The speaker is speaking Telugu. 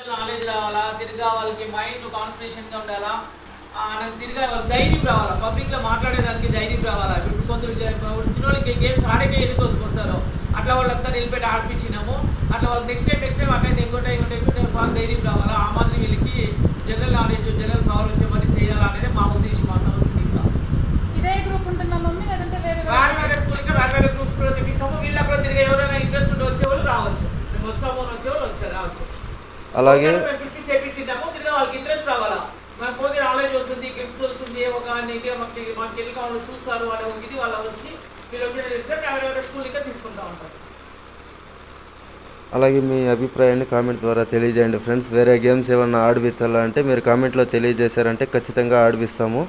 నాలెడ్జ్ రావాలా, తిరిగా వాళ్ళకి మైండ్ కాన్సన్ట్రేషన్గా ఉండాలా, నాకు తిరిగా వాళ్ళకి ధైర్యం రావాలా, పబ్లిక్లో మాట్లాడేదానికి ధైర్యం రావాలా. ఇప్పుడు కొందరు వచ్చిన వాళ్ళకి గేమ్స్ ఆడకే ఎందుకు వస్తారు, అట్లా వాళ్ళంతా నిలిపెట్టి ఆడిపించినాము. అట్లా వాళ్ళకి నెక్స్ట్ టైం అటెండ్ ఇంకో టైం బాగా ధైర్యం రావాలా. ఆ మాదిరి వీళ్ళకి జనరల్ నాలెడ్జ్, జనరల్ పవర్ వచ్చే మరి చేయాలనేది మా ఉద్దేశం, మా సంస్థ. ఇంకా ఇదే గ్రూప్ ఉంటుందా మమ్మీ, లేదంటే వేరే వేరే స్కూల్కి వేరే గ్రూప్స్ కూడా తెప్పిస్తాము. వీళ్ళ కూడా తిరిగి ఎవరైనా ఇంట్రెస్ట్ ఉంటే వచ్చేవాళ్ళు రావచ్చు, మేము వస్తాము అని వచ్చేవాళ్ళు రావచ్చు. అలాగే చేపించినాము. తిరిగి వాళ్ళకి ఇంట్రెస్ట్ రావాలా, మనకు పోతే నాలెడ్జ్ వస్తుంది, గిఫ్ట్స్ వస్తుంది, ఒక మాకు తెలియక వాళ్ళు చూస్తారు, వాళ్ళ ఇది వాళ్ళ వచ్చి మీరు వచ్చిన తెలిస్తే వేరే స్కూల్ ఇంకా తీసుకుంటా ఉంటారు. అలాగే మీ అభిప్రాయాన్ని కామెంట్ ద్వారా తెలియజేయండి ఫ్రెండ్స్. వేరే గేమ్స్ ఏమన్నా ఆడిపిస్తారా అంటే మీరు కామెంట్లో తెలియజేశారంటే ఖచ్చితంగా ఆడిపిస్తాము.